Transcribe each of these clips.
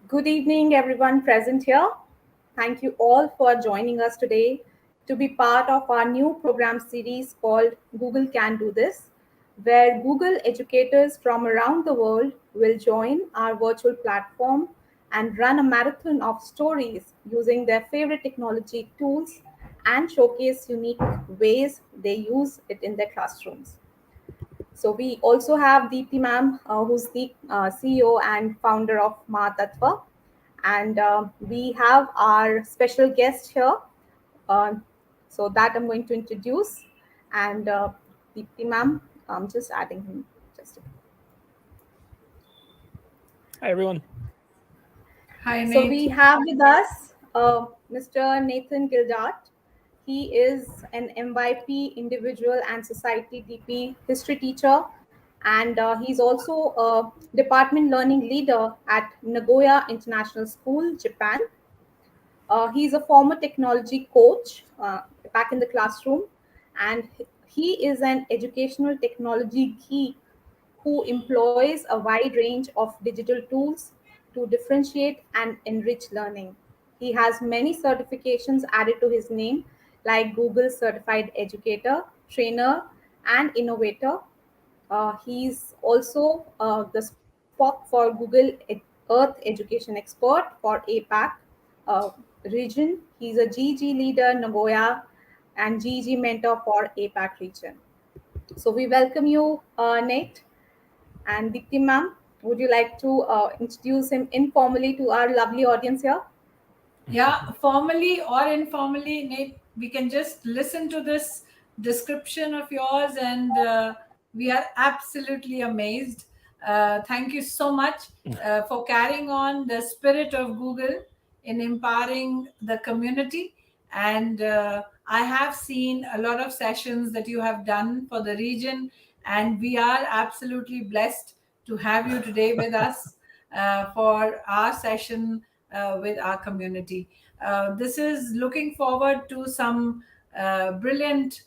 Good evening, everyone present here. Thank you all for joining us today to be part of our new program series called Google Can Do This, where Google educators from around the world will join our virtual platform and run a marathon of stories using their favorite technology tools and showcase unique ways they use it in their classrooms. So we also have Deepti ma'am, who's the CEO and founder of Ma Tattva. And we have our special guest here. Uh, so that I'm going to introduce. And Deepti ma'am, I'm just adding him. Hi, everyone. Hi, So Nate. we have with us Mr. Nathan Gildart. He is an MYP individual and society DP history teacher, and he's also a department learning leader at Nagoya International School, Japan. He's a former technology coach back in the classroom, and he is an educational technology geek who employs a wide range of digital tools to differentiate and enrich learning. He has many certifications added to his name, like Google Certified Educator, Trainer, and Innovator. He's also the SPOC for Google Earth Education Expert for APAC uh, region. He's a GG leader, Nagoya, and GG mentor for APAC region. So we welcome you, Nate. And Dipti ma'am, would you like to introduce him informally to our lovely audience here? Yeah, formally or informally, Nate, we can just listen to this description of yours, and we are absolutely amazed. Thank you so much for carrying on the spirit of Google in empowering the community. And I have seen a lot of sessions that you have done for the region, and we are absolutely blessed to have you today with us for our session with our community. This is looking forward to some brilliant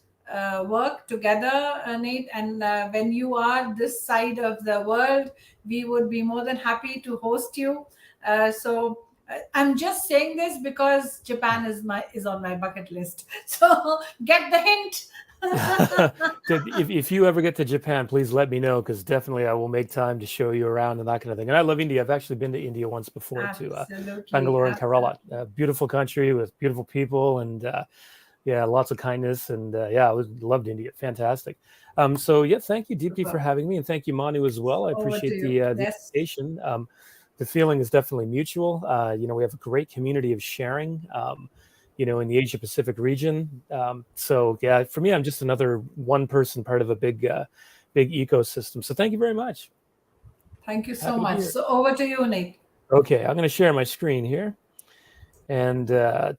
work together, Nate. And when you are this side of the world, we would be more than happy to host you. I'm just saying this because Japan is on my bucket list. So get the hint. if you ever get to Japan, please let me know, because definitely I will make time to show you around and that kind of thing. And I love India. I've actually been to India once before, to Bangalore and Kerala. Beautiful country with beautiful people, and yeah, lots of kindness. And yeah, loved India. Fantastic. So yeah, thank you, Deepti, for having me, and thank you, Manu, as well. I appreciate the invitation. The feeling is definitely mutual. We have a great community of sharing. In the Asia Pacific region. So yeah, for me, I'm just another one person part of a big ecosystem. So thank you very much. Thank you so much. So over to you, Nate. Okay, I'm going to share my screen here. And I'm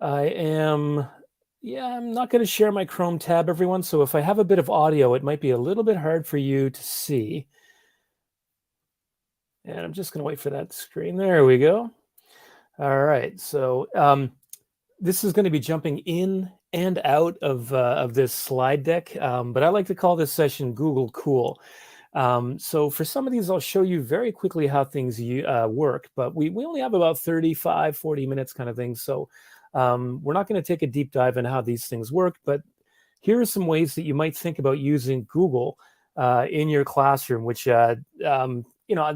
not going to share my Chrome tab, everyone. So if I have a bit of audio, it might be a little bit hard for you to see. And I'm just going to wait for that screen. There we go. All right, so this is going to be jumping in and out of this slide deck, but I like to call this session Google Cool. So for some of these, I'll show you very quickly how things work, but we only have about 35, 40 minutes kind of thing. So we're not going to take a deep dive in how these things work, but here are some ways that you might think about using Google in your classroom, which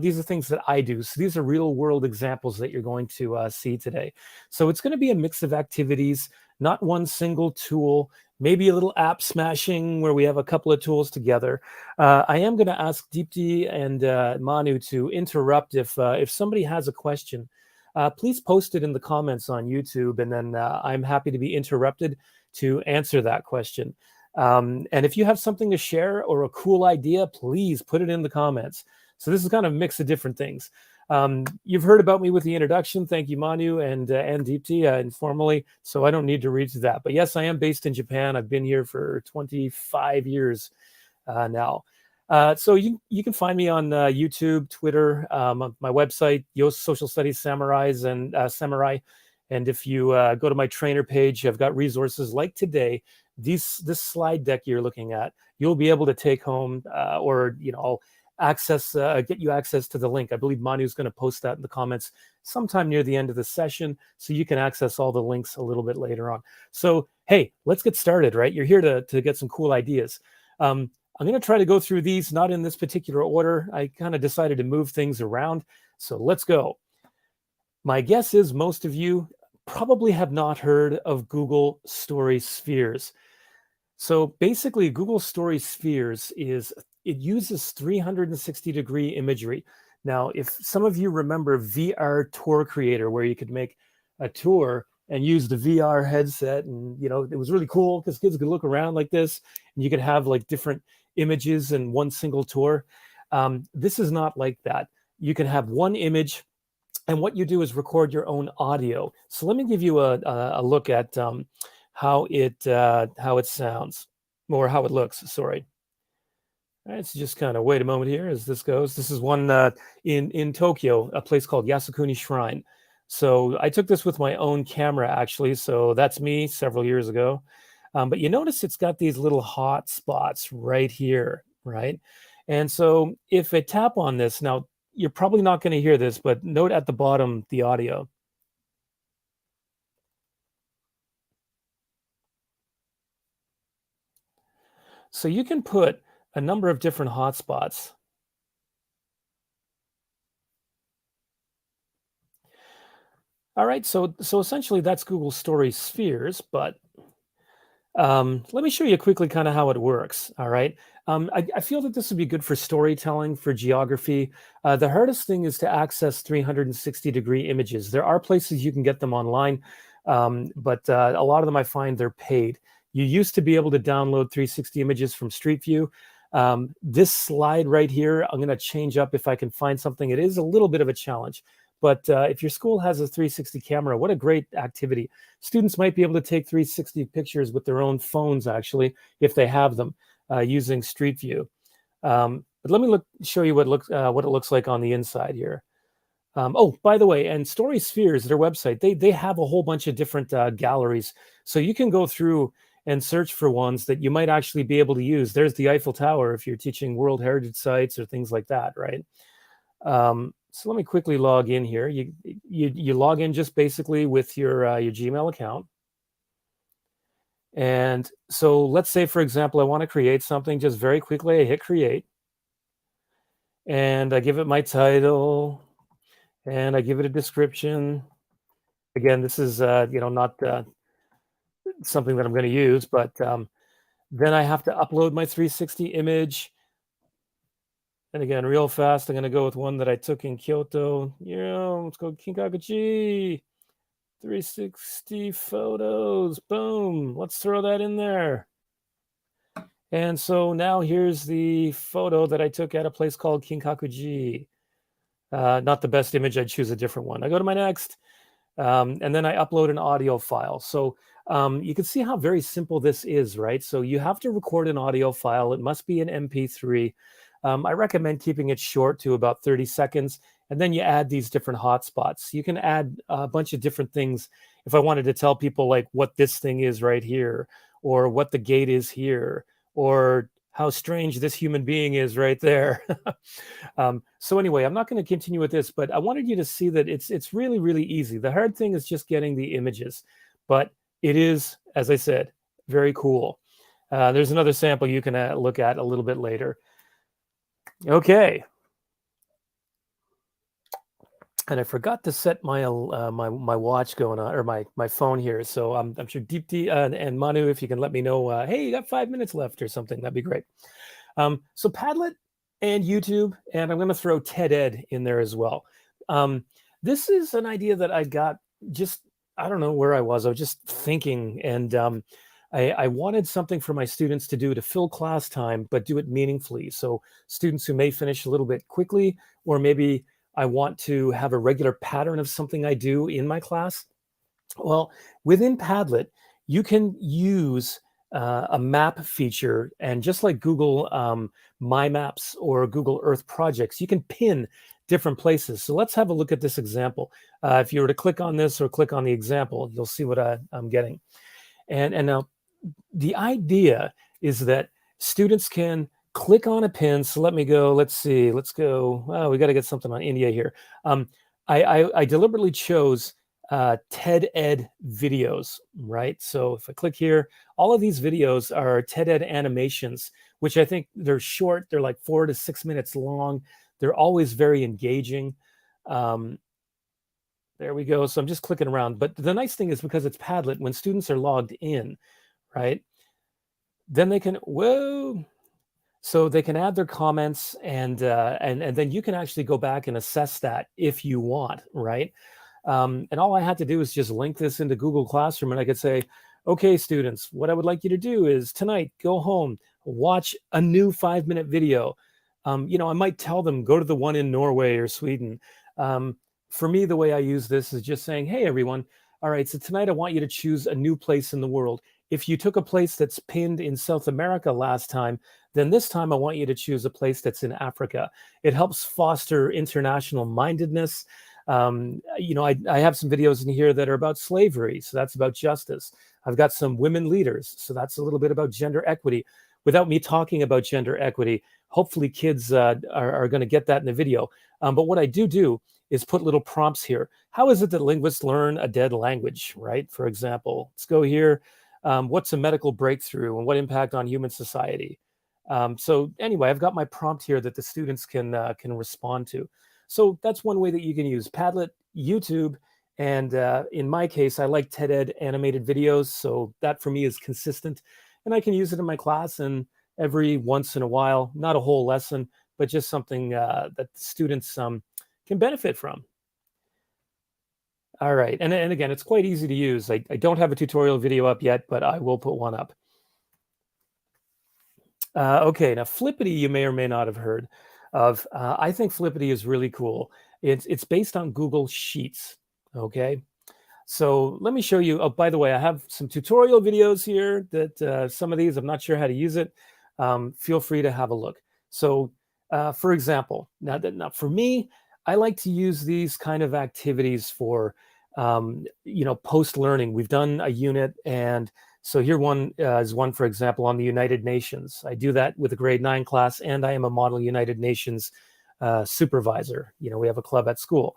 these are things that I do. So these are real world examples that you're going to see today. So it's going to be a mix of activities, not one single tool, maybe a little app smashing where we have a couple of tools together. I am going to ask Deepti and Manu to interrupt if somebody has a question. Please post it in the comments on YouTube, and then I'm happy to be interrupted to answer that question. And if you have something to share or a cool idea, please put it in the comments. So this is kind of a mix of different things. You've heard about me with the introduction. Thank you, Manu and Deepti, informally. So I don't need to read through that. But yes, I am based in Japan. I've been here for 25 years now. So you can find me on YouTube, Twitter, my website, Yoast Social Studies Samurais and Samurai. And if you go to my trainer page, I've got resources like today. This slide deck you're looking at, you'll be able to take home, or I'll get you access to the link. I believe Manu's going to post that in the comments sometime near the end of the session, so you can access all the links a little bit later on. So, hey, let's get started, right? You're here to get some cool ideas. I'm going to try to go through these, not in this particular order. I kind of decided to move things around. So let's go. My guess is most of you probably have not heard of Google Story Spheres. So basically, Google Story Spheres it uses 360-degree imagery. Now, if some of you remember VR Tour Creator, where you could make a tour and use the VR headset, and it was really cool because kids could look around like this, and you could have like different images in one single tour. This is not like that. You can have one image, and what you do is record your own audio. So let me give you a look at how it sounds, or how it looks. Sorry. All right, so just kind of wait a moment here as this goes. This is one in Tokyo, a place called Yasukuni Shrine. So I took this with my own camera, actually. So that's me several years ago. But you notice it's got these little hot spots right here, right? And so if I tap on this, now you're probably not going to hear this, but note at the bottom the audio. So you can put a number of different hotspots. All right, so essentially that's Google Story Spheres, but let me show you quickly kind of how it works. All right, I feel that this would be good for storytelling, for geography. The hardest thing is to access 360-degree images. There are places you can get them online, but a lot of them I find they're paid. You used to be able to download 360 images from Street View. This slide right here, I'm going to change up if I can find something. It is a little bit of a challenge, but if your school has a 360 camera, what a great activity. Students might be able to take 360 pictures with their own phones, actually, if they have them, using Street View. But let me show you what it looks like on the inside here. Oh, by the way, and Story Spheres, their website, they have a whole bunch of different galleries. So you can go through and search for ones that you might actually be able to use. There's the Eiffel Tower if you're teaching World Heritage Sites or things like that, right? So let me quickly log in here. You log in just basically with your Gmail account. And so let's say, for example, I want to create something. Just very quickly, I hit create. And I give it my title. And I give it a description. Again, this is not something that I'm going to use, but then I have to upload my 360 image. And again, real fast, I'm going to go with one that I took in Kyoto. Let's go Kinkakuji. 360 photos. Boom. Let's throw that in there. And so now here's the photo that I took at a place called Kinkakuji. Not the best image. I'd choose a different one. I go to my next. And then I upload an audio file. So you can see how very simple this is, right? So you have to record an audio file. It must be an MP3. I recommend keeping it short to about 30 seconds. And then you add these different hotspots. You can add a bunch of different things. If I wanted to tell people like what this thing is right here, or what the gate is here, or how strange this human being is right there. So anyway, I'm not going to continue with this, but I wanted you to see that it's really, really easy. The hard thing is just getting the images, but it is, as I said, very cool. There's another sample you can look at a little bit later. Okay. And I forgot to set my my watch going on, or my phone here. So I'm sure Deepti and Manu, if you can let me know, hey, you got 5 minutes left or something, that'd be great. So Padlet and YouTube, and I'm going to throw TED-Ed in there as well. This is an idea that I got just, I don't know where I was just thinking, and I wanted something for my students to do to fill class time, but do it meaningfully. So students who may finish a little bit quickly, or maybe I want to have a regular pattern of something I do in my class. Well, within Padlet, you can use a map feature, and just like Google My Maps or Google Earth Projects, you can pin different places. So let's have a look at this example. If you were to click on this or click on the example, you'll see what I'm getting. And now the idea is that students can click on a pin. So let me go. Let's see. Let's go. We got to get something on India here. I deliberately chose TED Ed videos, right? So if I click here, all of these videos are TED Ed animations, which I think they're short. They're like 4 to 6 minutes long. They're always very engaging. There we go. So I'm just clicking around. But the nice thing is, because it's Padlet, when students are logged in, right, then they can, so they can add their comments, and then you can actually go back and assess that if you want, right? And all I had to do is just link this into Google Classroom, and I could say, okay, students, what I would like you to do is tonight, go home, watch a new 5-minute video. I might tell them, go to the one in Norway or Sweden. For me, the way I use this is just saying, hey, everyone, all right, so tonight I want you to choose a new place in the world. If you took a place that's pinned in South America last time, then this time I want you to choose a place that's in Africa. It helps foster international mindedness. I have some videos in here that are about slavery, so that's about justice. I've got some women leaders, so that's a little bit about gender equity. Without me talking about gender equity, hopefully kids are going to get that in the video. But what I do is put little prompts here. How is it that linguists learn a dead language, right? For example, let's go here. What's a medical breakthrough and what impact on human society? So anyway, I've got my prompt here that the students can respond to. So that's one way that you can use Padlet, YouTube, and in my case, I like TED Ed animated videos. So that for me is consistent, and I can use it in my class and every once in a while, not a whole lesson, but just something that students can benefit from. All right, and again, it's quite easy to use. I don't have a tutorial video up yet, but I will put one up. Okay, now Flippity, you may or may not have heard of. I think Flippity is really cool. It's based on Google Sheets. Okay, so let me show you. Oh, by the way, I have some tutorial videos here that some of these I'm not sure how to use it. Feel free to have a look. So, for example, now for me, I like to use these kind of activities for post learning. We've done a unit, and so here one is one, for example, on the United Nations. I do that with a grade 9 class, and I am a model United Nations supervisor. We have a club at school.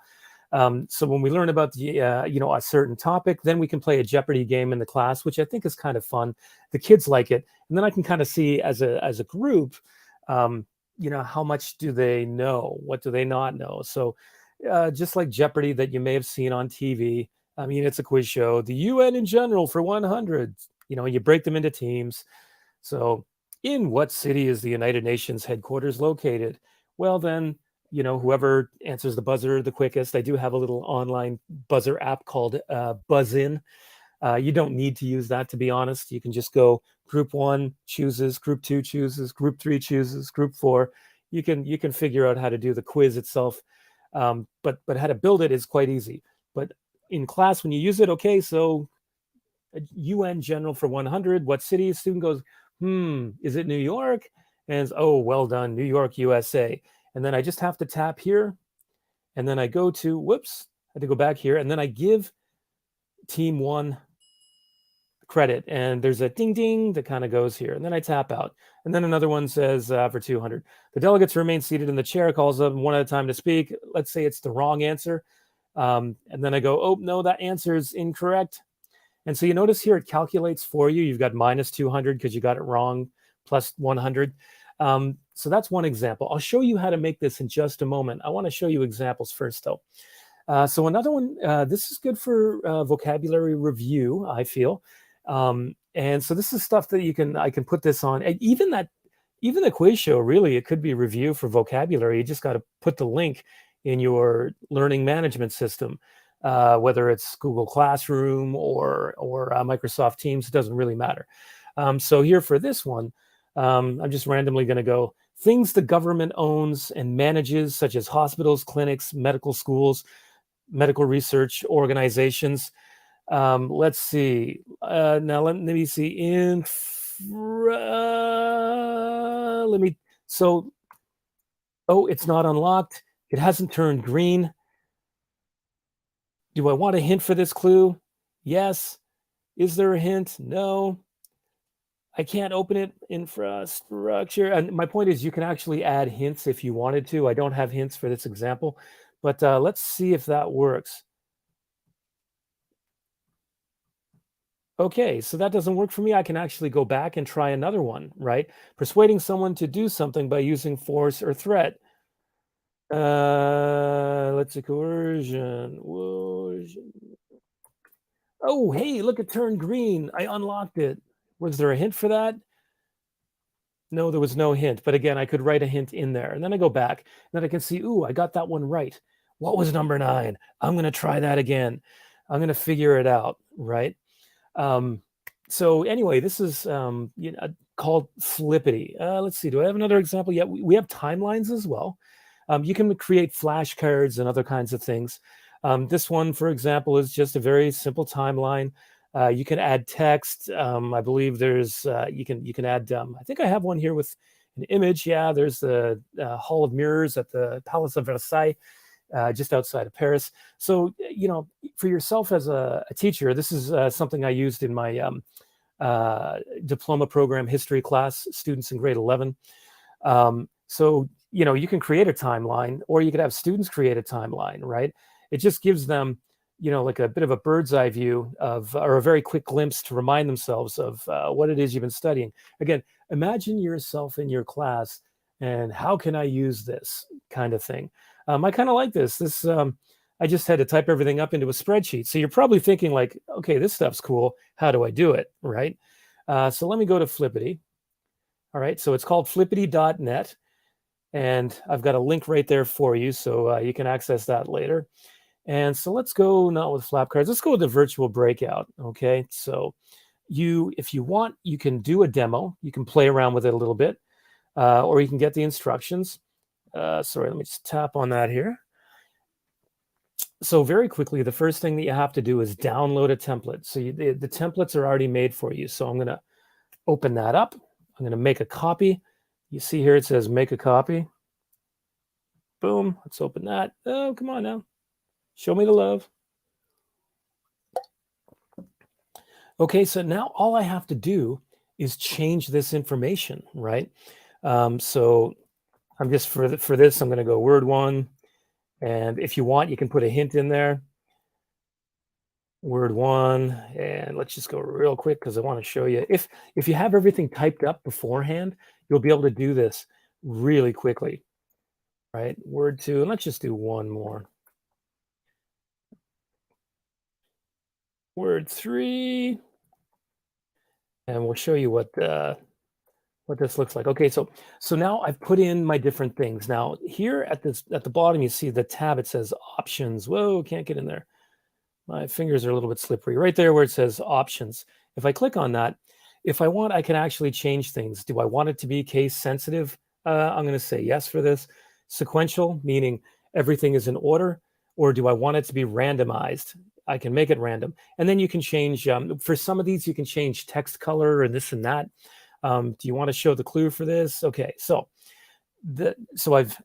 So when we learn about the, a certain topic, then we can play a Jeopardy game in the class, which I think is kind of fun. The kids like it. And then I can kind of see as a group, how much do they know? What do they not know? So just like Jeopardy that you may have seen on TV, I mean, it's a quiz show, the UN in general for 100, you break them into teams. So in what city is the United Nations headquarters located? Well, then, whoever answers the buzzer the quickest. I do have a little online buzzer app called Buzz In. You don't need to use that, to be honest. You can just go group 1 chooses, group 2 chooses, group 3 chooses, group 4. You can figure out how to do the quiz itself. But how to build it is quite easy. But in class, when you use it, okay, so UN general for 100, what city? Student goes, is it New York? And oh, well done, New York, USA. And then I just have to tap here, and then I go to, whoops, I had to go back here, and then I give team 1 credit, and there's a ding ding that kind of goes here, and then I tap out, and then another one says for 200. The delegates remain seated, and the chair calls them one at a time to speak. Let's say it's the wrong answer, and then I go, oh no, that answer is incorrect. And so you notice here it calculates for you. You've got minus 200 because you got it wrong, plus 100. So that's one example. I'll show you how to make this in just a moment. I want to show you examples first, though. So another one, this is good for vocabulary review, I feel. And so this is stuff that I can put this on. And even the quiz show, really, it could be review for vocabulary. You just got to put the link in your learning management system, whether it's Google Classroom or Microsoft Teams. It doesn't really matter. So here for this one, I'm just randomly going to go things the government owns and manages, such as hospitals, clinics, medical schools, medical research organizations. Let's see. Now let me see. Oh, it's not unlocked. It hasn't turned green. Do I want a hint for this clue? Yes. Is there a hint? No. I can't open it, infrastructure. And my point is you can actually add hints if you wanted to. I don't have hints for this example, but let's see if that works. Okay, so that doesn't work for me. I can actually go back and try another one, right? Persuading someone to do something by using force or threat. Let's see, coercion. Oh, hey, look, it turned green. I unlocked it. Was there a hint for that? No, there was no hint. But again, I could write a hint in there. And then I go back, and then I can see, ooh, I got that one right. What was number 9? I'm going to try that again. I'm going to figure it out, right? So anyway, this is called Flippity. Let's see, do I have another example? Yeah, we have timelines as well. You can create flashcards and other kinds of things. This one, for example, is just a very simple timeline. You can add text. I believe there's you can add. I think I have one here with an image. Yeah, there's the Hall of Mirrors at the Palace of Versailles, just outside of Paris. So for yourself as a teacher, this is something I used in my diploma program history class, students in grade 11. So you can create a timeline, or you could have students create a timeline, right? It just gives them like a bit of a bird's eye view of, or a very quick glimpse to remind themselves of what it is you've been studying. Again, imagine yourself in your class and how can I use this kind of thing. I kind of like this. I just had to type everything up into a spreadsheet. So you're probably thinking like, okay, this stuff's cool. How do I do it, right? So let me go to Flippity. All right, so it's called flippity.net. And I've got a link right there for you, so you can access that later. And so let's go, not with flashcards, let's go with the virtual breakout, okay? So if you want, you can do a demo. You can play around with it a little bit, or you can get the instructions. Sorry, let me just tap on that here. So very quickly, the first thing that you have to do is download a template. So the templates are already made for you. So I'm going to open that up. I'm going to make a copy. You see here it says make a copy. Boom. Let's open that. Oh, come on now. Show me the love. Okay, so now all I have to do is change this information, right? So I'm just for this, I'm going to go word 1. And if you want, you can put a hint in there. Word 1. And let's just go real quick because I want to show you. If you have everything typed up beforehand, you'll be able to do this really quickly, right? Word 2. And let's just do one more. Word 3. And we'll show you what this looks like. Okay, so now I've put in my different things. Now here at the bottom, you see the tab. It says options. Whoa, can't get in there. My fingers are a little bit slippery. Right there where it says options. If I click on that, if I want, I can actually change things. Do I want it to be case sensitive? I'm going to say yes for this. Sequential, meaning everything is in order, or do I want it to be randomized? I can make it random. And then you can change, for some of these, you can change text color and this and that. Do you want to show the clue for this? Okay, so I've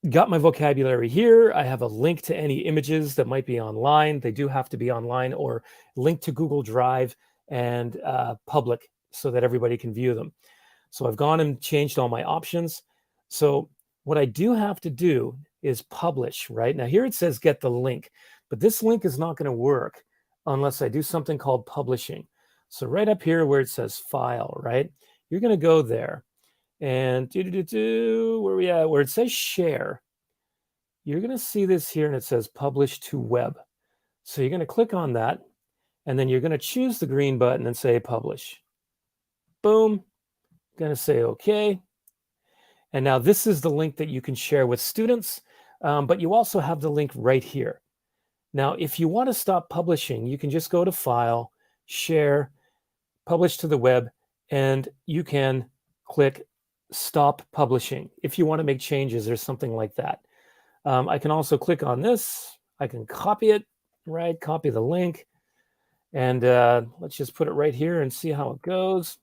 got my vocabulary here. I have a link to any images that might be online. They do have to be online or linked to Google Drive and public so that everybody can view them. So I've gone and changed all my options. So what I do have to do is publish, right? Now here it says get the link, but this link is not going to work unless I do something called publishing. So right up here where it says file, right? You're going to go there and where we at? Where it says share, you're going to see this here and it says publish to web. So you're going to click on that and then you're going to choose the green button and say publish. Boom. Going to say okay. And now this is the link that you can share with students, but you also have the link right here. Now, if you want to stop publishing, you can just go to File, Share, Publish to the web, and you can click Stop Publishing if you want to make changes or something like that. I can also click on this. I can copy it, right? Copy the link. And let's just put it right here and see how it goes.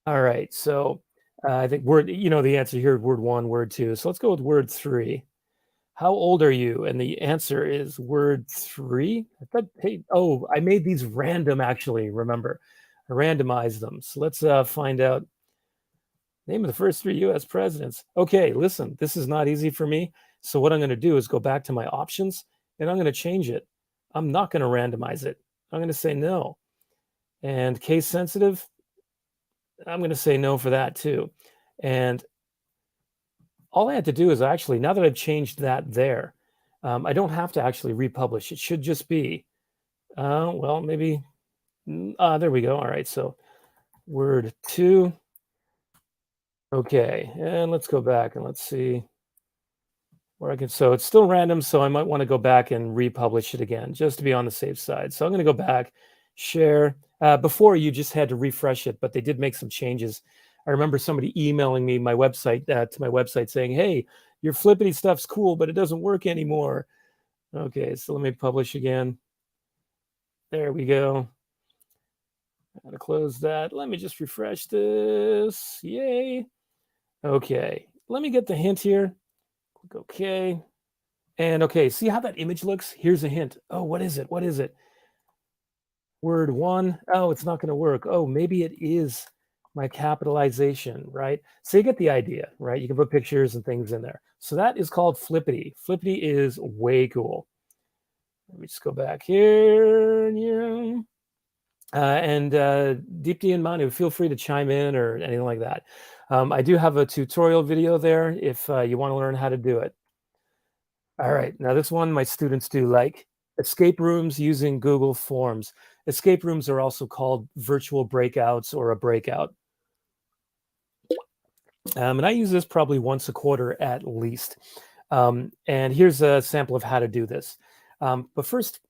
All right, so I think the answer here, word 1, word 2. So let's go with word 3. How old are you? And the answer is word 3. I thought, hey, I made these random actually, remember. randomize them. So let's find out name of the first 3 U.S. presidents. Okay, listen, this is not easy for me. So what I'm going to do is go back to my options and I'm going to change it. I'm not going to randomize it. I'm going to say no. And case sensitive, I'm going to say no for that too. And all I had to do is actually, now that I've changed that there, I don't have to actually republish. It should just be, well, maybe, there we go. All right, so word 2. Okay, and let's go back and let's see where I can, so it's still random, so I might want to go back and republish it again, just to be on the safe side. So I'm going to go back, share. Before you just had to refresh it, but they did make some changes. I remember somebody emailing me my website to my website saying, hey, your Flippity stuff's cool, but it doesn't work anymore. Okay, so let me publish again. There we go. I'm going to close that. Let me just refresh this. Yay. Okay, let me get the hint here. Click OK. And okay, see how that image looks? Here's a hint. Oh, what is it? What is it? Word 1. Oh, it's not going to work. Oh, maybe it is my capitalization, right? So you get the idea, right? You can put pictures and things in there. So that is called Flippity. Flippity is way cool. Let me just go back here. Yeah. And Deepti and Manu, feel free to chime in or anything like that. I do have a tutorial video there if you want to learn how to do it. All right, now this one my students do like. Escape rooms using Google Forms. Escape rooms are also called virtual breakouts or a breakout. And I use this probably once a quarter at least. And here's a sample of how to do this. But first,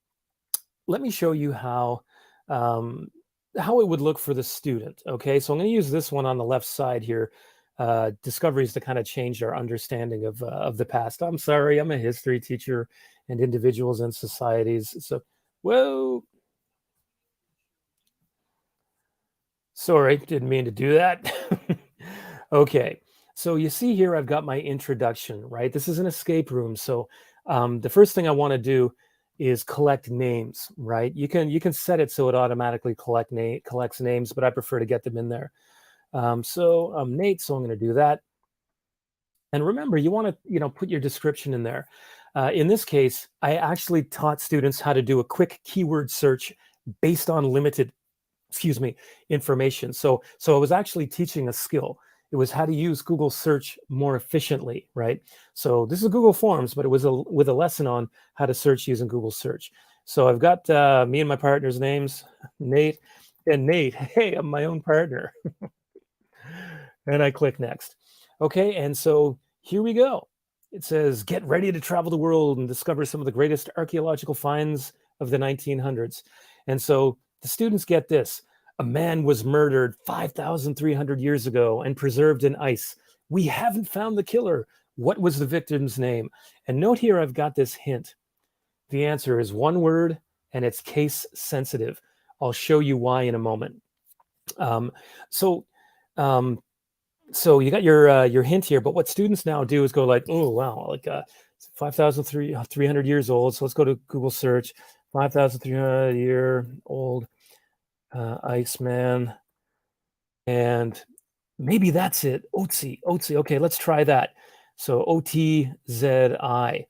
let me show you how it would look for the student. Okay, so I'm going to use this one on the left side here. Discoveries that kind of changed our understanding of the past. I'm sorry, I'm a history teacher and individuals and societies. So, whoa. Sorry, didn't mean to do that. Okay, so you see here, I've got my introduction, right? This is an escape room. So the first thing I want to do is collect names, right? You can set it so it automatically collects names, but I prefer to get them in there. So I'm Nate, so I'm going to do that. And remember, you want to put your description in there. In this case, I actually taught students how to do a quick keyword search based on limited, information. So I was actually teaching a skill. It was how to use Google search more efficiently, right? So this is Google Forms, but it was with a lesson on how to search using Google search. So I've got me and my partner's names, Nate and Nate. Hey, I'm my own partner. And I click next. Okay, and so here we go. It says, get ready to travel the world and discover some of the greatest archaeological finds of the 1900s. And so the students get this. A man was murdered 5,300 years ago and preserved in ice. We haven't found the killer. What was the victim's name? And note here, I've got this hint. The answer is one word, and it's case sensitive. I'll show you why in a moment. So you got your hint here, but what students now do is go like, oh, wow, like 5,300 years old. So let's go to Google search, 5,300 year old Iceman. And maybe that's it. Otzi. Okay, let's try that. So O-T-Z-I.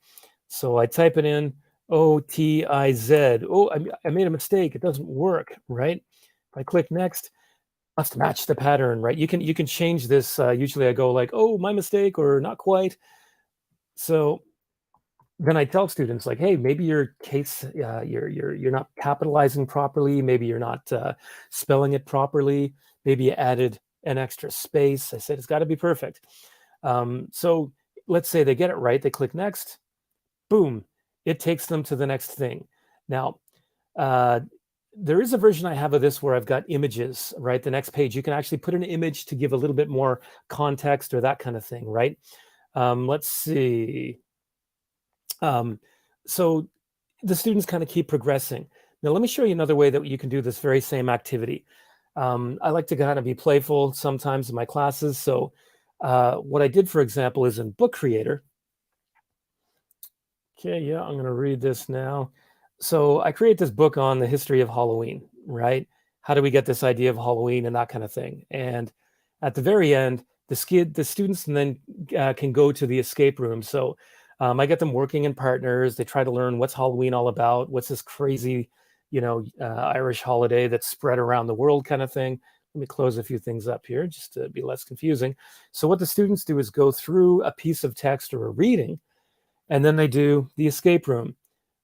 So I type it in, O-T-I-Z. Oh, I made a mistake. It doesn't work, right? If I click next, must match the pattern, right? You can change this. Usually I go like, oh, my mistake, or not quite. So then I tell students like, hey, maybe your case, you're not capitalizing properly. Maybe you're not spelling it properly. Maybe you added an extra space. I said, it's got to be perfect. So let's say they get it right. They click next. Boom. It takes them to the next thing. Now, there is a version I have of this where I've got images, right? The next page, you can actually put an image to give a little bit more context or that kind of thing, right? Let's see. So the students kind of keep progressing. Now, let me show you another way that you can do this very same activity. I like to kind of be playful sometimes in my classes. So what I did, for example, is in Book Creator. Okay, yeah, I'm going to read this now. So I create this book on the history of Halloween, right? how do we get this idea of Halloween and that kind of thing. And at the very end, the students then can go to the escape room. So I get them working in partners. They try to learn what's Halloween all about. What's this crazy, Irish holiday that's spread around the world kind of thing. Let me close a few things up here just to be less confusing. So what the students do is go through a piece of text or a reading, and then they do the escape room,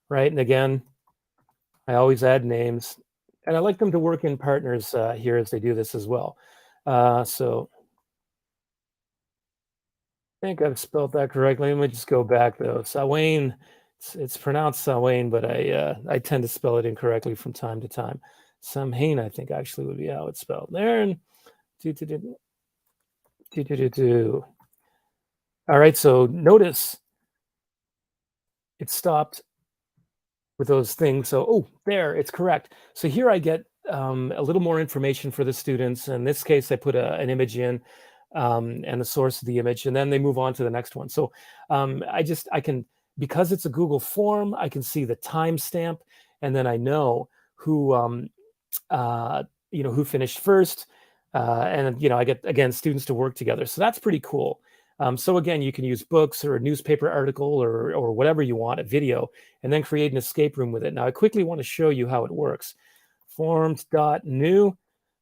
right? And again, I always add names, and I like them to work in partners here as they do this as well. So I think I've spelled that correctly. Let me just go back though. Sawain, it's pronounced Sawain, but I tend to spell it incorrectly from time to time. Samhain, I think actually would be how it's spelled there. And all right, so notice it stopped with those things. So, oh, there, it's correct. So here I get a little more information for the students. In this case, I put an image in and the source of the image, and then they move on to the next one. So I can, because it's a Google form, I can see the timestamp, and then I know who who finished first, and I get again students to work together. So that's pretty cool. So again, you can use books or a newspaper article or whatever you want, a video, and then create an escape room with it. Now, I quickly want to show you how it works. Forms.new.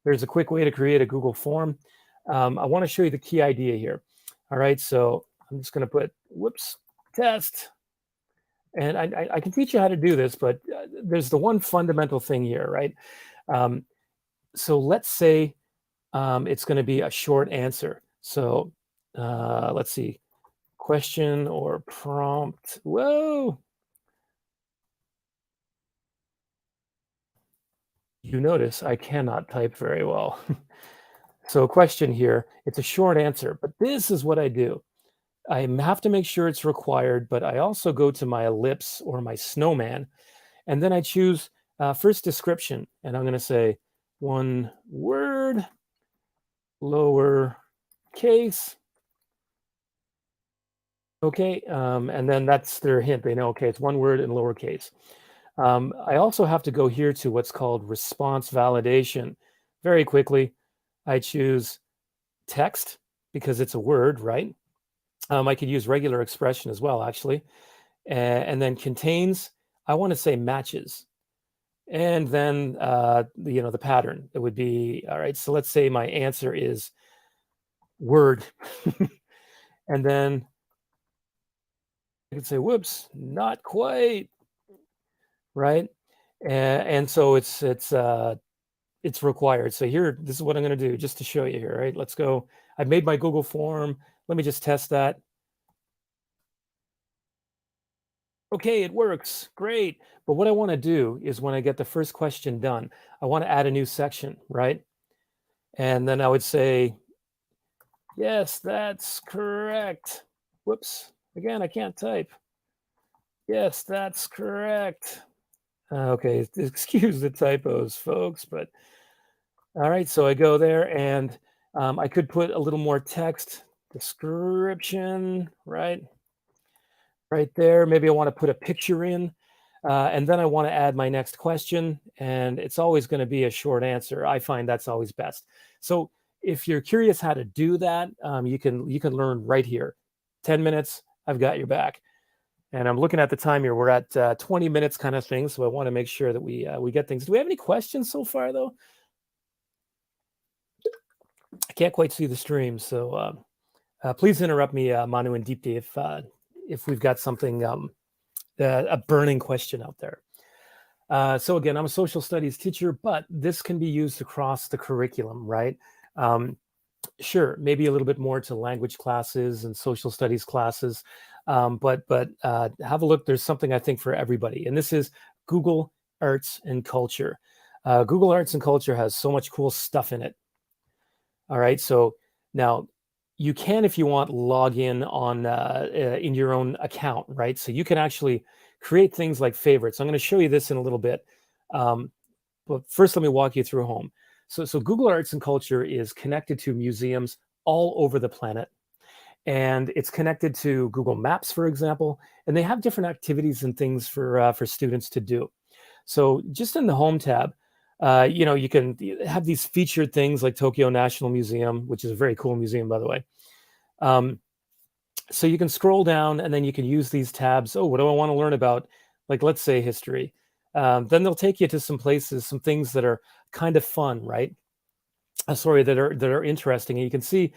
There's a quick way to create a Google form. I want to show you the key idea here. All right, so I'm just going to put, test. And I can teach you how to do this, but there's the one fundamental thing here, right? So let's say it's going to be a short answer. So let's see, question or prompt. Whoa. You notice I cannot type very well. So question here, it's a short answer, but this is what I do. I have to make sure it's required, but I also go to my ellipse or my snowman, and then I choose first description, and I'm going to say one word, lower case. Okay, and then that's their hint. They know, okay, it's one word in lowercase. I also have to go here to what's called response validation. Very quickly, I choose text because it's a word, right? I could use regular expression as well, actually. And then contains, I want to say matches. And then, the pattern, it would be, all right, so let's say my answer is word. And then I could say, whoops, not quite, right? And so it's required. So here, this is what I'm going to do just to show you here, right? Let's go. I've made my Google form. Let me just test that. Okay, it works. Great. But what I want to do is when I get the first question done, I want to add a new section, right? And then I would say, yes, that's correct. Whoops. Again, I can't type. Yes, that's correct. Okay, excuse the typos, folks, but all right, so I go there and I could put a little more text, description, right there. Maybe I want to put a picture in, and then I want to add my next question, and it's always going to be a short answer. I find that's always best. So if you're curious how to do that, you can learn right here. 10 minutes, I've got your back. And I'm looking at the time here. We're at 20 minutes kind of thing, so I want to make sure that we get things. Do we have any questions so far, though? I can't quite see the stream, so please interrupt me, Manu and Deepti, if we've got something, a burning question out there. So again, I'm a social studies teacher, but this can be used across the curriculum, right? Sure, maybe a little bit more to language classes and social studies classes, but have a look. There's something I think for everybody, and this is Google Arts and Culture. Google Arts and Culture has so much cool stuff in it. All right, so now you can, if you want, log in on in your own account, right? So you can actually create things like favorites. I'm going to show you this in a little bit, but first let me walk you through home. So Google Arts and Culture is connected to museums all over the planet, and it's connected to Google Maps, for example, and they have different activities and things for students to do. So just in the Home tab, You can have these featured things like Tokyo National Museum, which is a very cool museum, by the way. So you can scroll down and then you can use these tabs. Oh, what do I want to learn about? Like, let's say history. Then they'll take you to some places, some things that are kind of fun, right? That are interesting. And you can see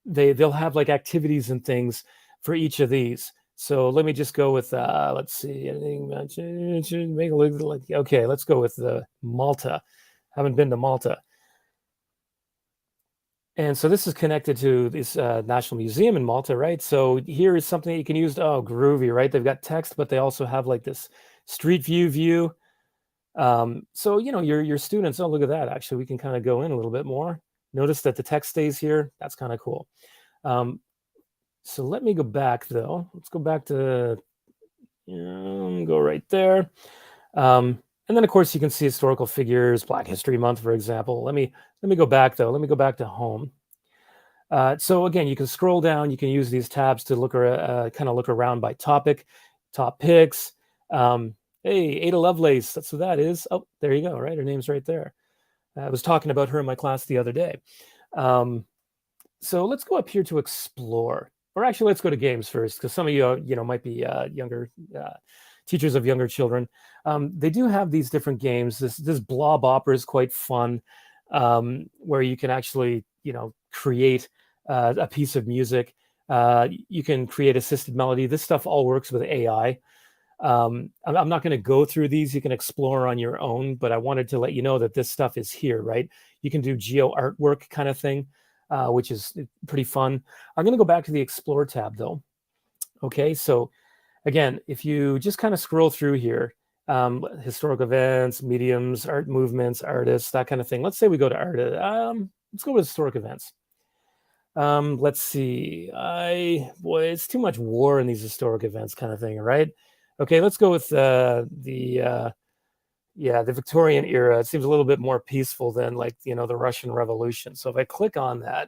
they'll have like activities and things for each of these. So let me just go with, let's see, anything mentioned, make a look like, okay, let's go with Malta. Haven't been to Malta. And so this is connected to this National Museum in Malta, right? So here is something that you can use. Oh, groovy, right? They've got text, but they also have like this street view. So, your students, oh, look at that. Actually, we can kind of go in a little bit more. Notice that the text stays here. That's kind of cool. So let me go back though. Let's go back to, go right there. And then of course you can see historical figures, Black History Month, for example. Let me go back though. Let me go back to home. So again, you can scroll down. You can use these tabs to look around by topic, top picks. Hey, Ada Lovelace, that's what that is. Oh, there you go, right? Her name's right there. I was talking about her in my class the other day. So let's go up here to explore. Or actually, let's go to games first, because some of you, might be younger teachers of younger children. They do have these different games. This blob opera is quite fun, where you can actually, create a piece of music. You can create assisted melody. This stuff all works with AI. I'm not going to go through these. You can explore on your own, but I wanted to let you know that this stuff is here, right? You can do geo artwork kind of thing, which is pretty fun. I'm going to go back to the Explore tab though. Okay, so again, if you just kind of scroll through here, historical events, mediums, art movements, artists, that kind of thing. Let's say we go to art. Let's go with historic events. Let's see. It's too much war in these historic events kind of thing, right? Okay, let's go with the Victorian era. It seems a little bit more peaceful than the Russian Revolution. So if I click on that,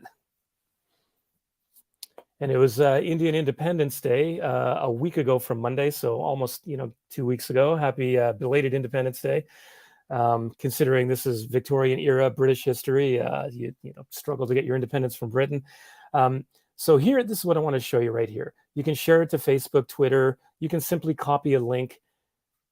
and it was Indian Independence Day a week ago from Monday, so almost 2 weeks ago. Happy belated Independence Day. Considering this is Victorian era British history, you struggle to get your independence from Britain. So here, this is what I want to show you right here. You can share it to Facebook, Twitter. You can simply copy a link,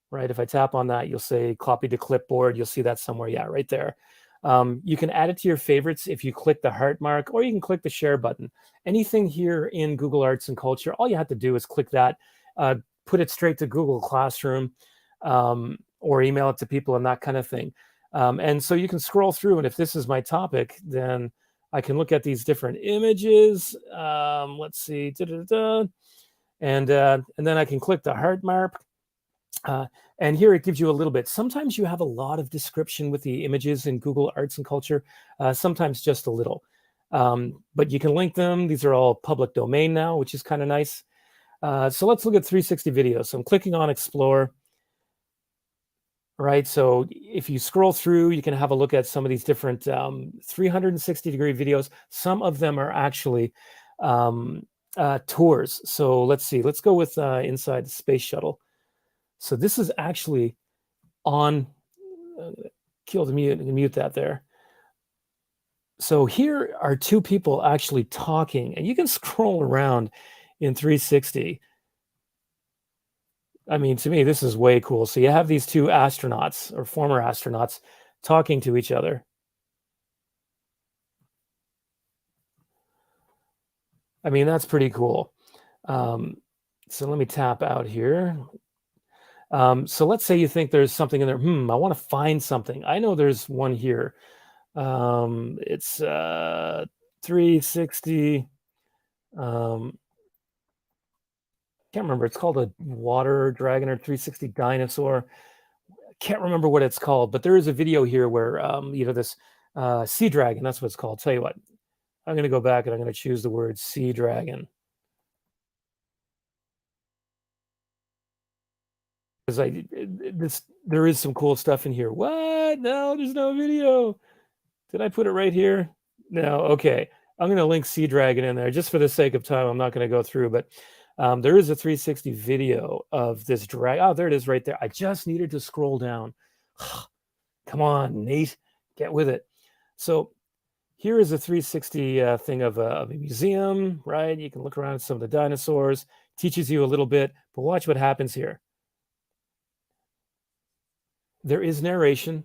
right? If I tap on that, you'll say copy to clipboard. You'll see that somewhere. Yeah, right there. You can add it to your favorites if you click the heart mark, or you can click the share button. Anything here in Google Arts and Culture, all you have to do is click that, put it straight to Google Classroom, or email it to people and that kind of thing. And so you can scroll through, and if this is my topic, then I can look at these different images. Let's see, and then I can click the heart mark. And here it gives you a little bit. Sometimes you have a lot of description with the images in Google Arts and Culture, sometimes just a little. But you can link them. These are all public domain now, which is kind of nice. So let's look at 360 videos. So I'm clicking on Explore. Right, so if you scroll through, you can have a look at some of these different 360-degree videos. Some of them are actually tours. So let's see. Let's go with inside the space shuttle. So this is actually on. Kill to mute that there. So here are two people actually talking, and you can scroll around in 360. I mean, to me, this is way cool. So you have these two astronauts or former astronauts talking to each other. I mean, that's pretty cool. So let me tap out here. So let's say you think there's something in there. I want to find something. I know there's one here. It's 360. Can't remember. It's called a water dragon or 360 dinosaur. Can't remember what it's called, but there is a video here where this sea dragon. That's what it's called. I'll tell you what. I'm going to go back and I'm going to choose the word sea dragon. Because there is some cool stuff in here. What? No, there's no video. Did I put it right here? No. Okay. I'm going to link Sea Dragon in there just for the sake of time. I'm not going to go through, but there is a 360 video of this dragon. Oh, there it is right there. I just needed to scroll down. Come on, Nate, get with it. So here is a 360 thing of a museum, right? You can look around at some of the dinosaurs, teaches you a little bit, but watch what happens here. There is narration.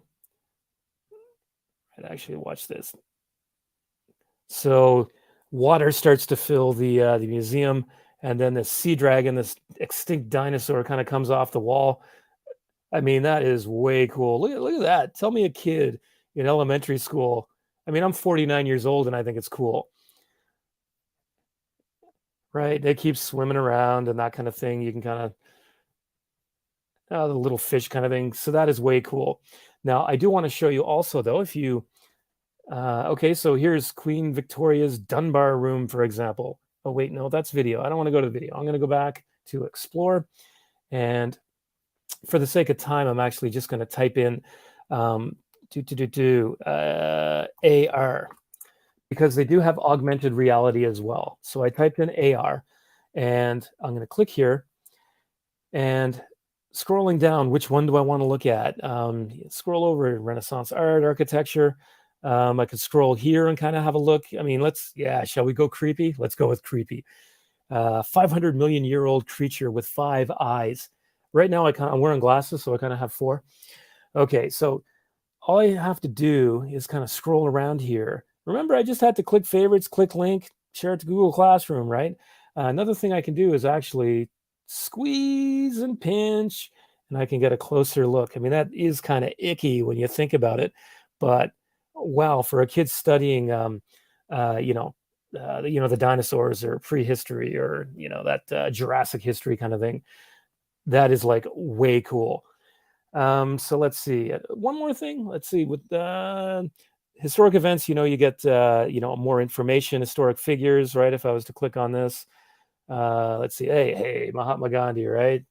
I'd actually watch this. So water starts to fill the museum, and then the sea dragon, this extinct dinosaur, kind of comes off the wall. I mean, that is way cool. Look at that. Tell me a kid in elementary school. I mean, I'm 49 years old, and I think it's cool. Right? They keep swimming around and that kind of thing. You can kind of, the little fish kind of thing. So that is way cool. Now, I do want to show you also, though, if you, okay, so here's Queen Victoria's Dunbar room, for example. Oh, wait, no, that's video. I don't want to go to the video. I'm going to go back to Explore. And for the sake of time, I'm actually just going to type in AR, because they do have augmented reality as well. So I typed in AR, and I'm going to click here. And scrolling down, which one do I want to look at? Scroll over Renaissance art, architecture. I could scroll here and kind of have a look. I mean, shall we go creepy? Let's go with creepy. 500 million year old creature with 5 eyes. Right now, I'm wearing glasses, so I kind of have 4. Okay, so all I have to do is kind of scroll around here. Remember, I just had to click favorites, click link, share it to Google Classroom, right? Another thing I can do is actually squeeze and pinch, and I can get a closer look. I mean, that is kind of icky when you think about it, but wow, for a kid studying, the dinosaurs or prehistory or, that Jurassic history kind of thing, that is like way cool. So let's see. One more thing. Let's see. With historic events, you get more information, historic figures, right? If I was to click on this, let's see. Hey, Mahatma Gandhi, right?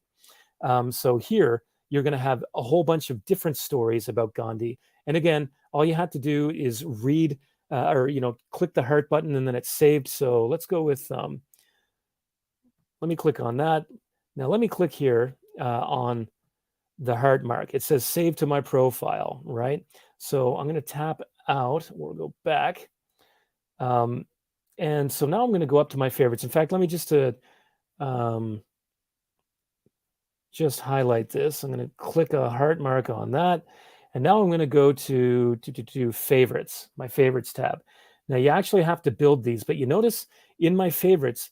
So here you're going to have a whole bunch of different stories about Gandhi. And again, all you have to do is read or click the heart button, and then it's saved. So let's go with. Let me click on that. Now let me click here on the heart mark. It says save to my profile, right? So I'm going to tap out. We'll go back. And so now I'm going to go up to my favorites. In fact, let me just highlight this. I'm going to click a heart mark on that. And now I'm going to go to favorites, my favorites tab. Now you actually have to build these, but you notice in my favorites,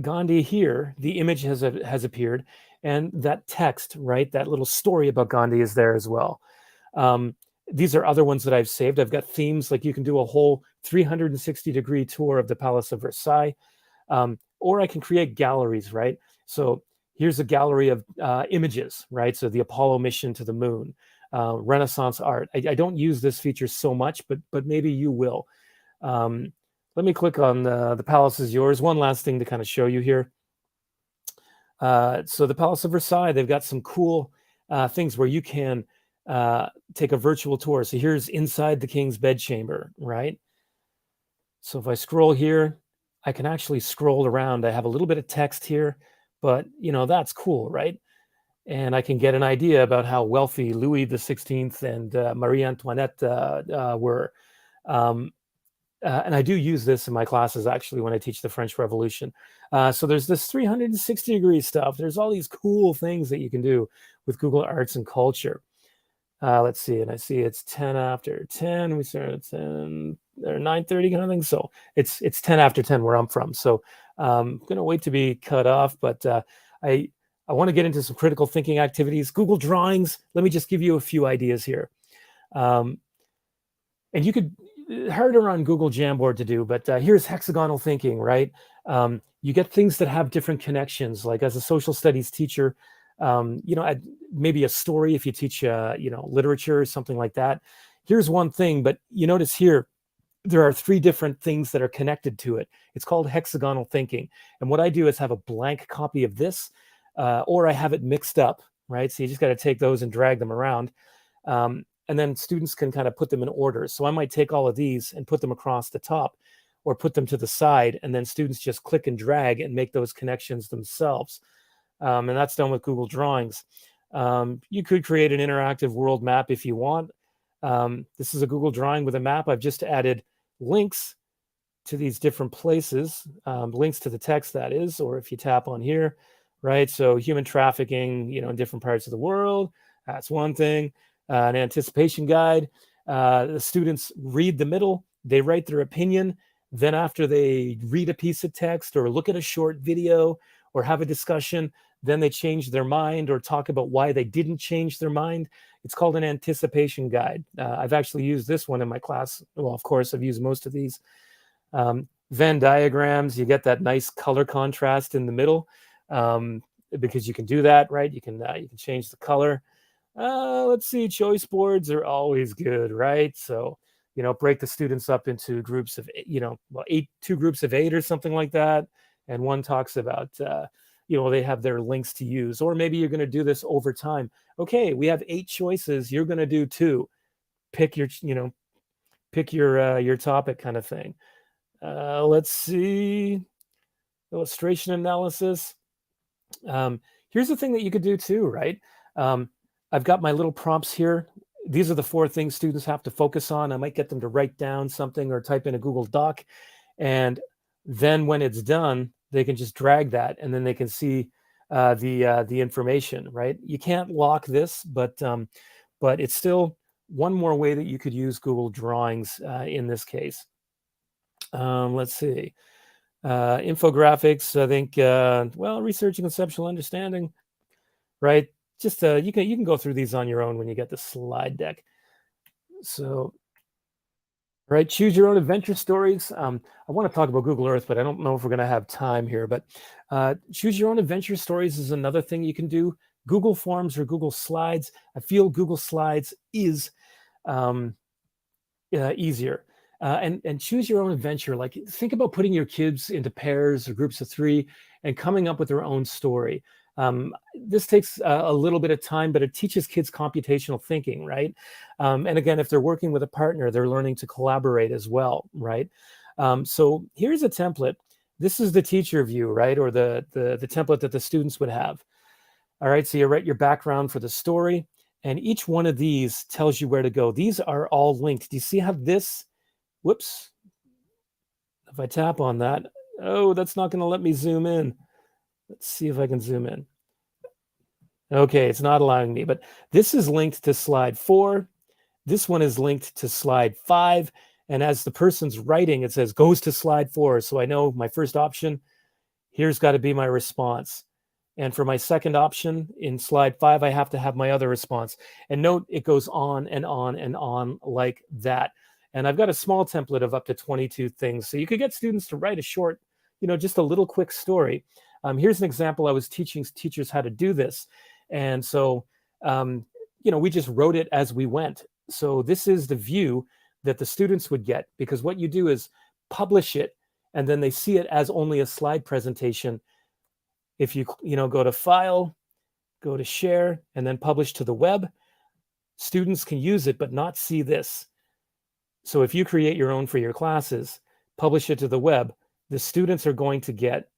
Gandhi here, the image has appeared, and that text, right, that little story about Gandhi is there as well. These are other ones that I've saved. I've got themes, like you can do a whole 360-degree tour of the Palace of Versailles, or I can create galleries, right? So here's a gallery of images, right? So the Apollo mission to the moon, Renaissance art. I don't use this feature so much, but maybe you will. Let me click on the Palace is Yours. One last thing to kind of show you here. So the Palace of Versailles, they've got some cool things where you can take a virtual tour. So here's inside the king's bedchamber, right? So if I scroll here, I can actually scroll around. I have a little bit of text here, but that's cool, right? And I can get an idea about how wealthy Louis XVI and Marie Antoinette were. And I do use this in my classes, actually, when I teach the French Revolution. So there's this 360-degree stuff. There's all these cool things that you can do with Google Arts and Culture. Let's see, and I see it's 10 after 10. We started at 10 or 9:30 kind of thing. So it's 10 after 10 where I'm from. So I'm going to wait to be cut off, but I want to get into some critical thinking activities. Google Drawings, let me just give you a few ideas here. And you could, harder on Google Jamboard to do, but here's hexagonal thinking, right? You get things that have different connections, like as a social studies teacher, maybe a story if you teach, literature or something like that. Here's one thing, but you notice here, there are 3 different things that are connected to it. It's called hexagonal thinking. And what I do is have a blank copy of this, or I have it mixed up, right? So you just got to take those and drag them around. And then students can kind of put them in order. So I might take all of these and put them across the top or put them to the side, and then students just click and drag and make those connections themselves. And that's done with Google Drawings. You could create an interactive world map if you want. This is a Google drawing with a map. I've just added links to these different places, links to the text, that is, or if you tap on here, right? So human trafficking, in different parts of the world, that's one thing. An anticipation guide. The students read the middle, they write their opinion. Then after they read a piece of text or look at a short video or have a discussion, then they change their mind or talk about why they didn't change their mind. It's called an anticipation guide. I've actually used this one in my class. Well, of course, I've used most of these. Venn diagrams, you get that nice color contrast in the middle, because you can do that, right? You can change the color. Let's see, choice boards are always good, right? So, break the students up into groups of, two groups of 8 or something like that. And one talks about, they have their links to use, or maybe you're going to do this over time. Okay, we have 8 choices. You're going to do 2. Pick your topic, kind of thing. Let's see, illustration analysis. Here's the thing that you could do too, right? I've got my little prompts here. These are the 4 things students have to focus on. I might get them to write down something or type in a Google Doc. And then when it's done, they can just drag that and then they can see the information, right? You can't lock this, but it's still one more way that you could use Google Drawings in this case. Let's see. Infographics, I think, research and conceptual understanding, right? Just you can go through these on your own when you get the slide deck. So, right, choose your own adventure stories. I want to talk about Google Earth, but I don't know if we're going to have time here. But choose your own adventure stories is another thing you can do. Google Forms or Google Slides. I feel Google Slides is easier. And choose your own adventure. Like, think about putting your kids into pairs or groups of 3 and coming up with their own story. This takes a little bit of time, but it teaches kids computational thinking, right? And again, if they're working with a partner, they're learning to collaborate as well, right? So here's a template. This is the teacher view, right? Or the template that the students would have. All right, so you write your background for the story, and each one of these tells you where to go. These are all linked. Do you see how this, whoops, if I tap on that, oh, that's not going to let me zoom in. Let's see if I can zoom in. Okay, it's not allowing me, but this is linked to slide 4. This one is linked to slide 5. And as the person's writing, it says goes to slide 4. So I know my first option, here's got to be my response. And for my second option in slide 5, I have to have my other response. And note, it goes on and on and on like that. And I've got a small template of up to 22 things. So you could get students to write a short, just a little quick story. Here's an example. I was teaching teachers how to do this. And so, we just wrote it as we went. So this is the view that the students would get, because what you do is publish it, and then they see it as only a slide presentation. If you, go to File, go to Share, and then Publish to the web, students can use it, but not see this. So if you create your own for your classes, publish it to the web, the students are going to get,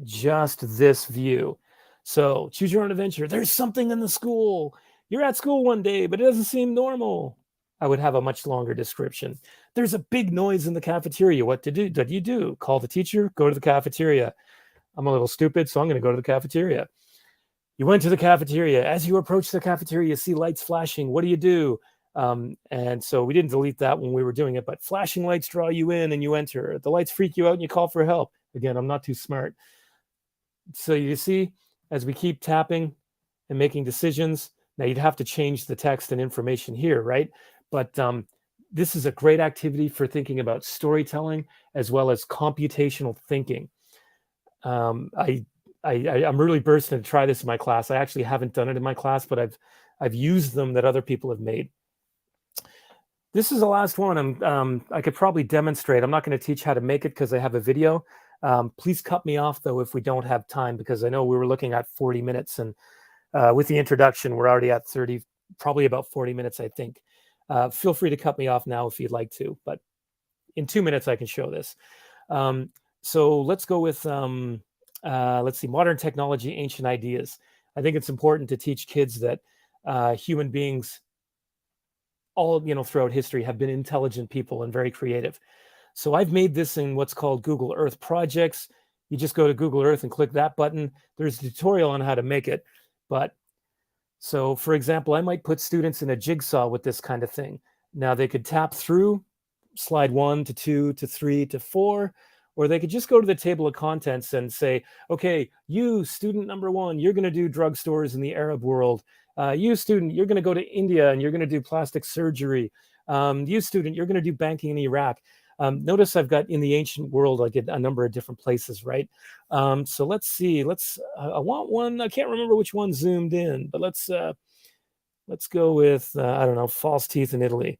just this view. So choose your own adventure. There's something in the school. You're at school one day, but it doesn't seem normal. I would have a much longer description. There's a big noise in the cafeteria. What to do? What do you do? Call the teacher, go to the cafeteria. I'm a little stupid, so I'm going to go to the cafeteria. You went to the cafeteria. As you approach the cafeteria, you see lights flashing. What do you do? And so we didn't delete that when we were doing it, but flashing lights draw you in and you enter. The lights freak you out and you call for help. Again, I'm not too smart. So you see, as we keep tapping and making decisions, now you'd have to change the text and information here, right? But this is a great activity for thinking about storytelling as well as computational thinking. I'm really bursting to try this in my class. I actually haven't done it in my class, but I've used them that other people have made. This is the last one. I could probably demonstrate. I'm not going to teach how to make it because I have a video. Please cut me off, though, if we don't have time, because I know we were looking at 40 minutes. And with the introduction, we're already at 30, probably about 40 minutes, I think. Feel free to cut me off now if you'd like to. But in 2 minutes, I can show this. So let's go with, let's see, modern technology, ancient ideas. I think it's important to teach kids that human beings all, throughout history have been intelligent people and very creative. So I've made this in what's called Google Earth projects. You just go to Google Earth and click that button. There's a tutorial on how to make it. But so, for example, I might put students in a jigsaw with this kind of thing. Now they could tap through slide 1 to 2 to 3 to 4, or they could just go to the table of contents and say, okay, you student number 1, you're going to do drugstores in the Arab world. You student, you're going to go to India and you're going to do plastic surgery. You student, you're going to do banking in Iraq. Notice I've got in the ancient world, I get a number of different places, right? So let's see. I want one. I can't remember which one zoomed in, but let's go with I don't know, false teeth in Italy.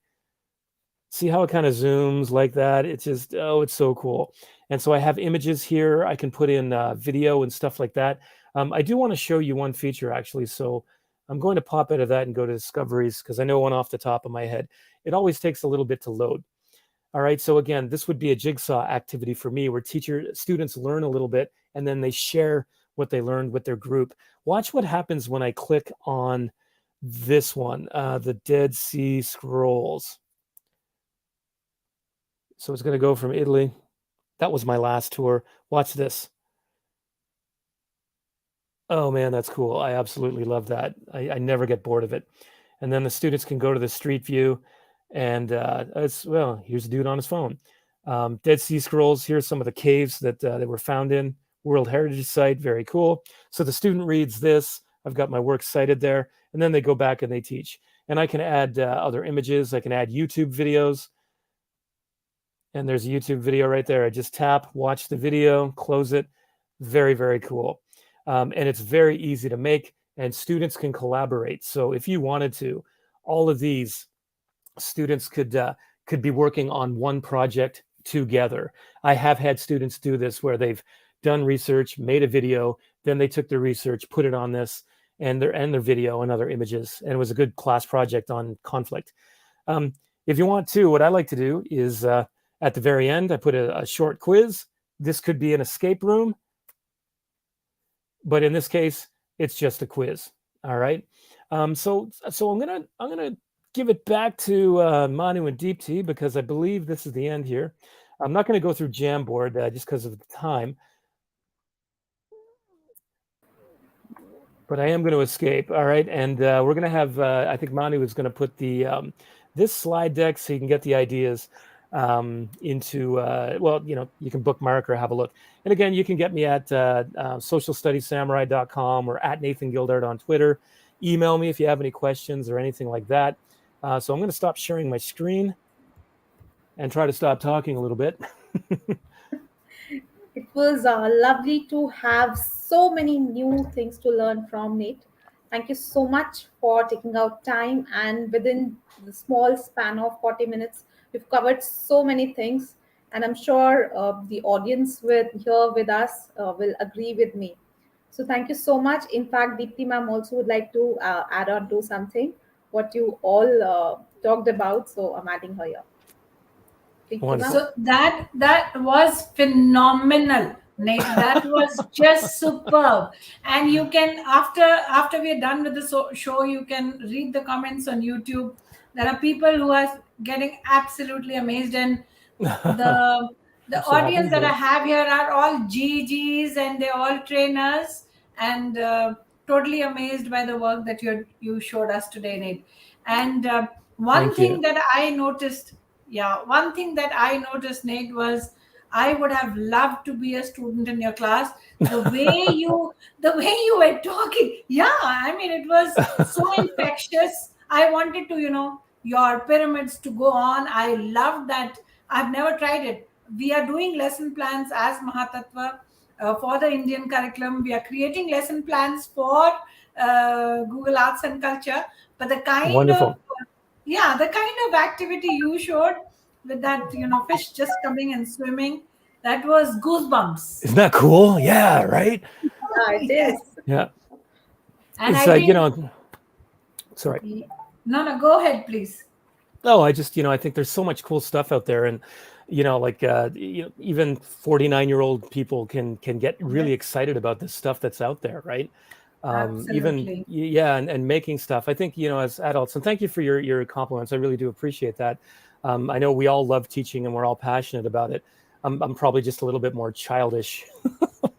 See how it kind of zooms like that? It's just, oh, it's so cool. And so I have images here. I can put in video and stuff like that. I do want to show you one feature actually. So I'm going to pop out of that and go to discoveries because I know one off the top of my head. It always takes a little bit to load. All right, so again, this would be a jigsaw activity for me where students learn a little bit and then they share what they learned with their group. Watch what happens when I click on this one, the Dead Sea Scrolls. So it's going to go from Italy. That was my last tour. Watch this. Oh man, that's cool. I absolutely love that. I never get bored of it. And then the students can go to the street view. And here's a dude on his phone. Dead Sea Scrolls, here's some of the caves that they were found in. World Heritage Site, very cool. So the student reads this. I've got my work cited there. And then they go back and they teach. And I can add other images. I can add YouTube videos. And there's a YouTube video right there. I just tap, watch the video, close it. Very, very cool. And it's very easy to make. And students can collaborate. So if you wanted to, all of these students could be working on one project together. I have had students do this where they've done research, made a video, then they took their research, put it on this, and their video and other images, and it was a good class project on conflict. If you want to, what I like to do is at the very end, I put a short quiz. This could be an escape room, but in this case, it's just a quiz. All right. So I'm gonna give it back to Manu and Deepti because I believe this is the end here. I'm not going to go through Jamboard just because of the time, but I am going to escape. All right, and we're going to have. I think Manu is going to put the this slide deck so you can get the ideas into. You can bookmark or have a look. And again, you can get me at socialstudiessamurai.com or at Nathan Gildart on Twitter. Email me if you have any questions or anything like that. So I'm going to stop sharing my screen and try to stop talking a little bit. It was lovely to have so many new things to learn from Nate. Thank you so much for taking out time. And within the small span of 40 minutes, we've covered so many things. And I'm sure the audience here with us will agree with me. So thank you so much. In fact, Deepti ma'am also would like to add on to something what you all talked about. So I'm adding her here. So that was phenomenal, Nate. That was just superb. And you can after we're done with the show, you can read the comments on YouTube. There are people who are getting absolutely amazed, and the audience that I have here are all GGs and they're all trainers and totally amazed by the work that you showed us today, Nate. And one thing that I noticed, Nate, was I would have loved to be a student in your class. The way you were talking, I mean, it was so infectious. I wanted to, your pyramids to go on. I loved that. I've never tried it. We are doing lesson plans as Mahatattva for the Indian curriculum. We are creating lesson plans for Google Arts and Culture. But the kind of activity you showed with that, fish just coming and swimming, that was goosebumps. Isn't that cool? Yeah, right? Yeah, it is. Yeah. And it's I think, sorry. No, go ahead, please. No, I just, I think there's so much cool stuff out there. And, even 49-year-old people can get really excited about this stuff that's out there, right? Absolutely. and making stuff. I think, as adults, and thank you for your compliments. I really do appreciate that. I know we all love teaching and we're all passionate about it. I'm probably just a little bit more childish,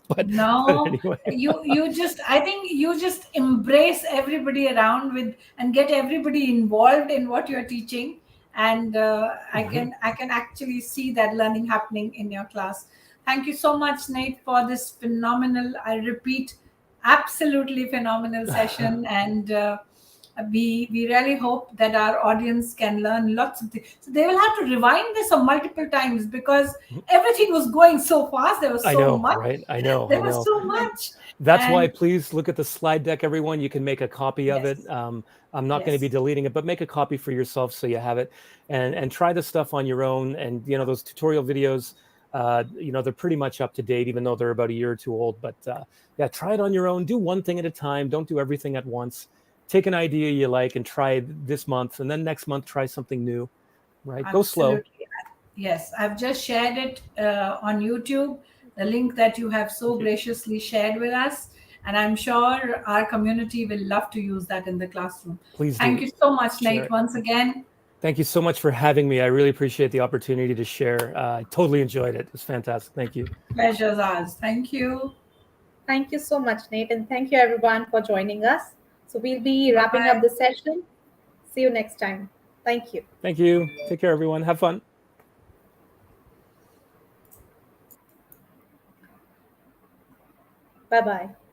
but No, anyway. you just, I think you just embrace everybody around with and get everybody involved in what you're teaching. And I can actually see that learning happening in your class. Thank you so much, Nate, for this phenomenal, I repeat, absolutely phenomenal session. And we really hope that our audience can learn lots of things. So they will have to rewind this multiple times because everything was going so fast. There was I so know, much. right? I know. There was so much. That's why And please look at the slide deck, everyone. You can make a copy of it. yes, I'm not going to be yes, deleting it, but make a copy for yourself so you have it, and try the stuff on your own. And those tutorial videos, they're pretty much up to date, even though they're about a year or two old. But yeah, try it on your own. Do one thing at a time. Don't do everything at once. Take an idea you like and try it this month, and then next month try something new. Right? Go slow. absolutely. Yes, I've just shared it on YouTube, the link that you have so Thank you. graciously shared with us. And I'm sure our community will love to use that in the classroom. Please Thank do. you so much, Share Nate, it. once again. Thank you so much for having me. I really appreciate the opportunity to share. I totally enjoyed it. It was fantastic. Thank you. Pleasure's ours. Thank you. Thank you so much, Nate, and thank you everyone for joining us. So we'll be wrapping up Bye-bye. the session. See you next time. Thank you. Thank you. Take care, everyone. Have fun. Bye-bye.